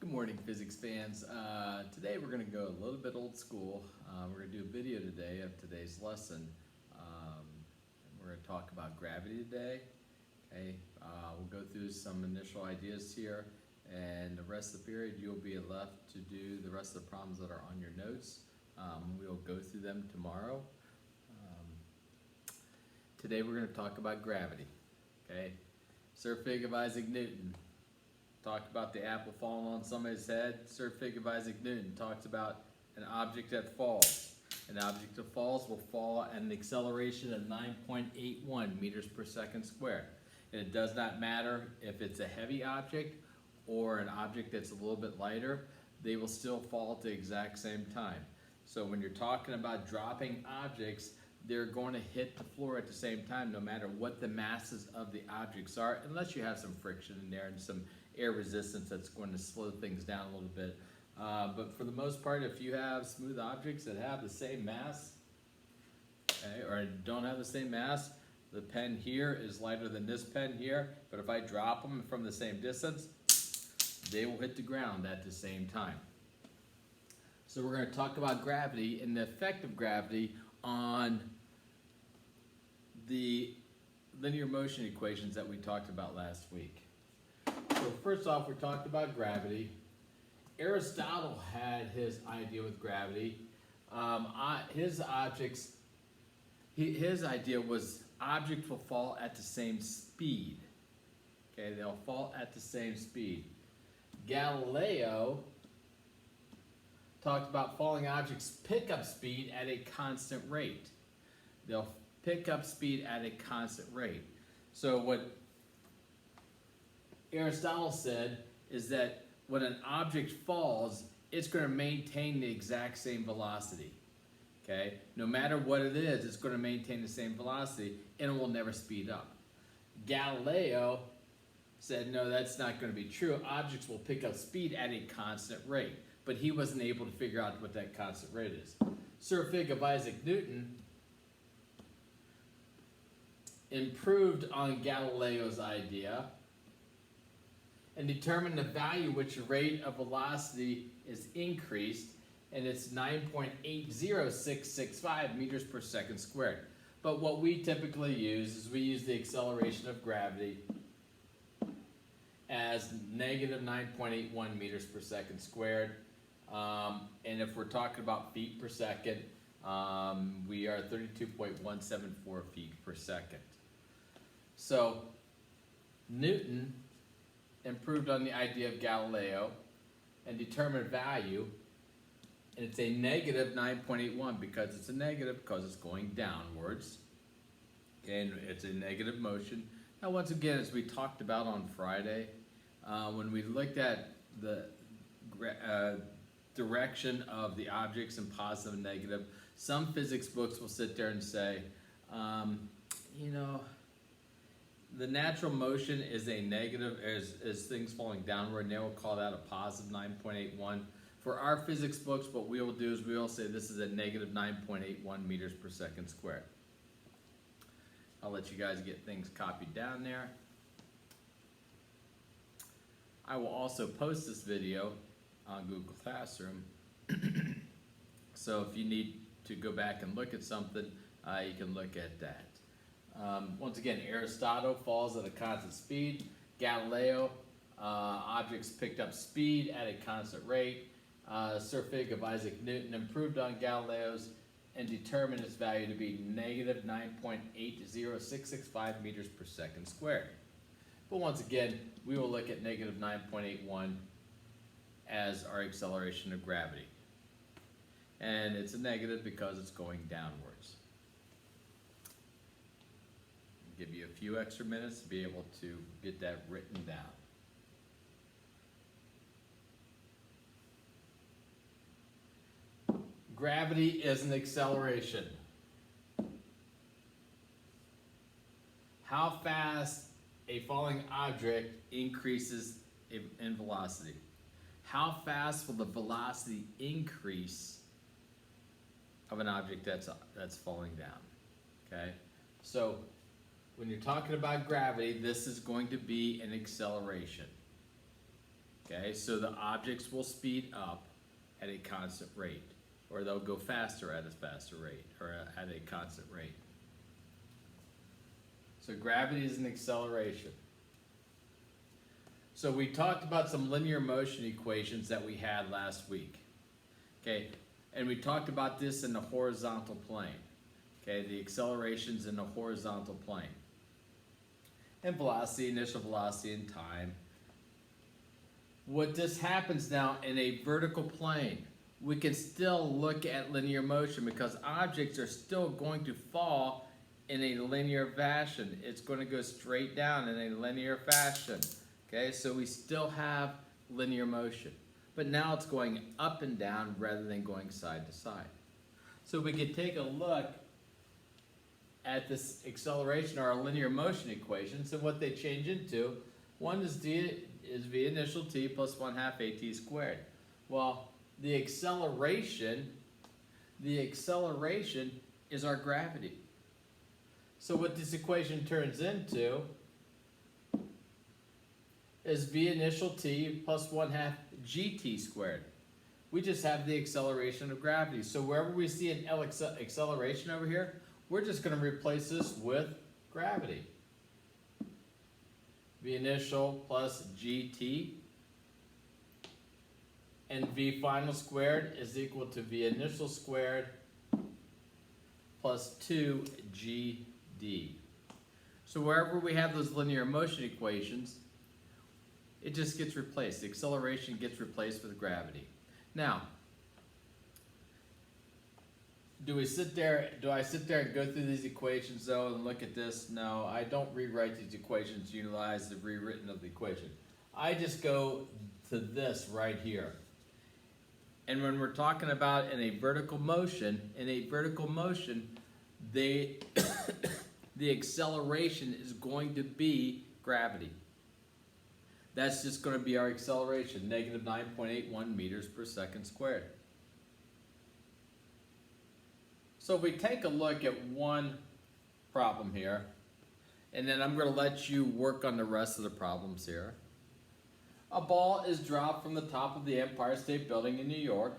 Good morning, physics fans. Today we're going to go a little bit old school. We're going to do a video today of today's lesson. We're going to talk about gravity today. Okay, we'll go through some initial ideas here, and the rest of the period you'll be left to do the rest of the problems that are on your notes. We'll go through them tomorrow. Today we're going to talk about gravity. Okay, Sir Fig of Isaac Newton talked about the apple falling on somebody's head. Sir Fig of Isaac Newton talks about an object that falls. An object that falls will fall at an acceleration of 9.81 meters per second squared. And it does not matter if it's a heavy object or an object that's a little bit lighter, they will still fall at the exact same time. So when you're talking about dropping objects, they're going to hit the floor at the same time no matter what the masses of the objects are, unless you have some friction in there and some air resistance that's going to slow things down a little bit. But for the most part, if you have smooth objects that have the same mass, okay, or don't have the same mass, the pen here is lighter than this pen here, but if I drop them from the same distance, they will hit the ground at the same time. So we're going to talk about gravity and the effect of gravity on the linear motion equations that we talked about last week. So first off, we talked about gravity. Aristotle had his idea with gravity. His idea was objects will fall at the same speed. Okay, they'll fall at the same speed. Galileo talked about falling objects pick up speed at a constant rate. They'll pick up speed at a constant rate. So what Aristotle said is that when an object falls, it's going to maintain the exact same velocity. Okay? No matter what it is, it's going to maintain the same velocity and it will never speed up. Galileo said, no, that's not going to be true. Objects will pick up speed at a constant rate, but he wasn't able to figure out what that constant rate is. Sir Fig of Isaac Newton improved on Galileo's idea and determined the value which the rate of velocity is increased, and it's 9.80665 meters per second squared. But what we typically use is we use the acceleration of gravity as negative 9.81 meters per second squared. And if we're talking about feet per second, we are 32.174 feet per second. So Newton improved on the idea of Galileo and determined value, and it's a negative 9.81 because it's a negative because it's going downwards, and it's a negative motion. Now once again, as we talked about on Friday, when we looked at the direction of the objects in positive and negative, some physics books will sit there and say, you know, the natural motion is a negative, is things falling downward, and they will call that a positive 9.81. For our physics books, what we will do is we will say this is a negative 9.81 meters per second squared. I'll let you guys get things copied down there. I will also post this video on Google Classroom. So if you need to go back and look at something, you can look at that. Once again, Aristotle falls at a constant speed. Galileo, objects picked up speed at a constant rate. Sir Fig of Isaac Newton improved on Galileo's and determined its value to be negative 9.80665 meters per second squared. But once again, we will look at negative 9.81 as our acceleration of gravity. And it's a negative because it's going downwards. I'll give you a few extra minutes to be able to get that written down. Gravity is an acceleration. How fast a falling object increases in velocity? How fast will the velocity increase of an object that's falling down? Okay, so when you're talking about gravity, this is going to be an acceleration. Okay, Okay, so the objects will speed up at a constant rate, or they'll go faster at a faster rate, or at a constant rate. So gravity is an acceleration. So we talked about some linear motion equations that we had last week. Okay, and we talked about this in the horizontal plane. Okay, the accelerations in the horizontal plane. And velocity, initial velocity, and time. What this happens now in a vertical plane, we can still look at linear motion because objects are still going to fall in a linear fashion. It's going to go straight down in a linear fashion. Okay, so we still have linear motion, but now it's going up and down rather than going side to side. So we could take a look at this acceleration or our linear motion equations and what they change into. One is v initial t plus 1/2 at squared. Well, the acceleration is our gravity. So what this equation turns into is v initial t plus 1/2 gt squared. We just have the acceleration of gravity. So wherever we see an acceleration over here, we're just going to replace this with gravity. V initial plus gt, and v final squared is equal to v initial squared plus 2gd. So wherever we have those linear motion equations, it just gets replaced. The acceleration gets replaced with gravity. Now, do I sit there and go through these equations though and look at this? No, I don't rewrite these equations to utilize the rewritten of the equation. I just go to this right here. And when we're talking about in a vertical motion, the acceleration is going to be gravity. That's just going to be our acceleration, negative 9.81 meters per second squared. So if we take a look at one problem here, and then I'm going to let you work on the rest of the problems here. A ball is dropped from the top of the Empire State Building in New York.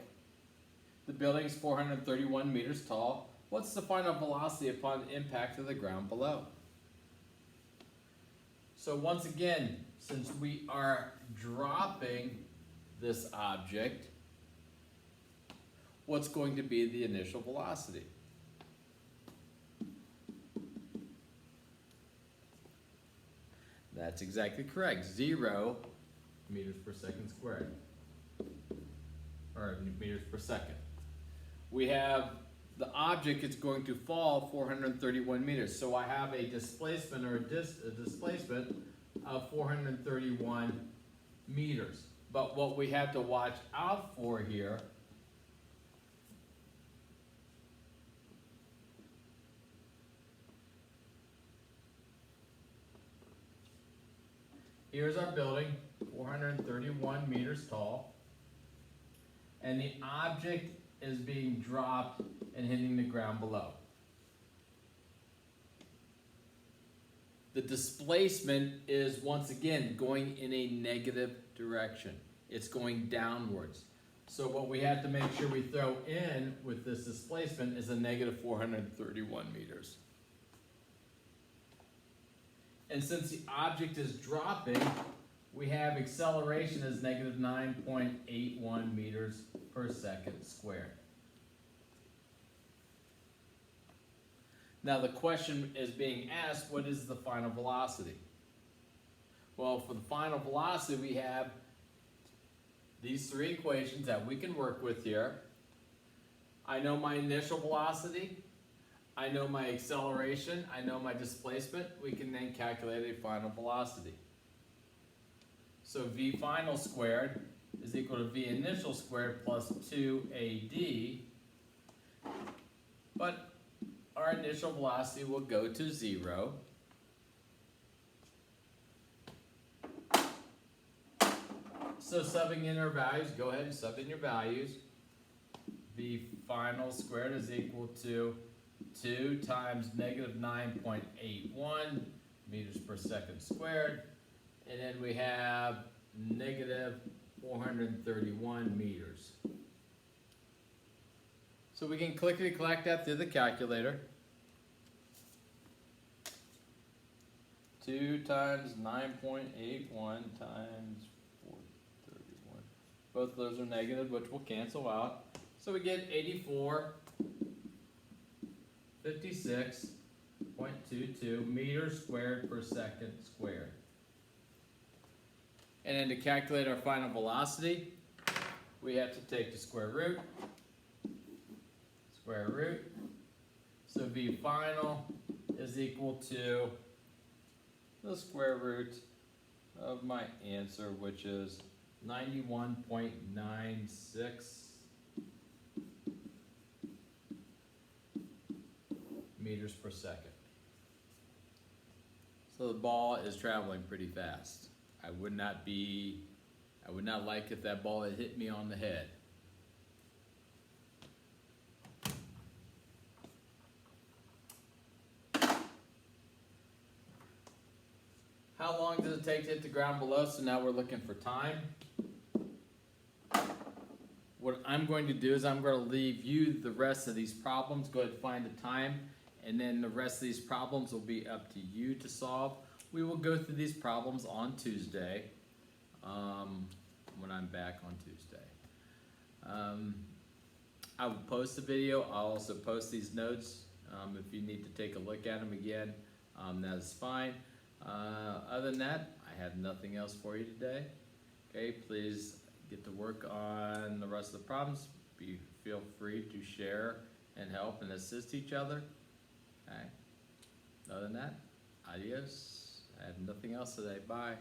The building is 431 meters tall. What's the final velocity upon impact to the ground below? So once again, since we are dropping this object, what's going to be the initial velocity? That's exactly correct, 0 meters per second squared, or meters per second. We have the object is going to fall 431 meters, so I have a displacement or a displacement of 431 meters. But what we have to watch out for here here's our building, 431 meters tall, and the object is being dropped and hitting the ground below. The displacement is once again going in a negative direction. It's going downwards. So what we have to make sure we throw in with this displacement is a negative 431 meters. And since the object is dropping, we have acceleration as negative 9.81 meters per second squared. Now the question is being asked, what is the final velocity? Well, for the final velocity, we have these three equations that we can work with here. I know my initial velocity, I know my acceleration, I know my displacement. We can then calculate a final velocity. So v final squared is equal to v initial squared plus 2ad. But our initial velocity will go to 0. So subbing in our values, go ahead and sub in your values. V final squared is equal to 2 times negative 9.81 meters per second squared. And then we have negative 431 meters. So we can clickety clack that through the calculator. 2 times 9.81 times 431. Both of those are negative, which will cancel out. So we get 8456.22 meters squared per second squared. And then to calculate our final velocity, we have to take the square root. So V final is equal to the square root of my answer, which is 91.96 meters per second. So the ball is traveling pretty fast. I would not like if that ball had hit me on the head. How long does it take to hit the ground below? So now we're looking for time. What I'm going to do is I'm going to leave you the rest of these problems. Go ahead and find the time, and then the rest of these problems will be up to you to solve. We will go through these problems on Tuesday, when I'm back on Tuesday. I will post the video. I'll also post these notes. If you need to take a look at them again, that is fine. Other than that, I have nothing else for you today. Okay, please get to work on the rest of the problems. Feel free to share and help and assist each other. Okay. Other than that, adios. I have nothing else today. Bye.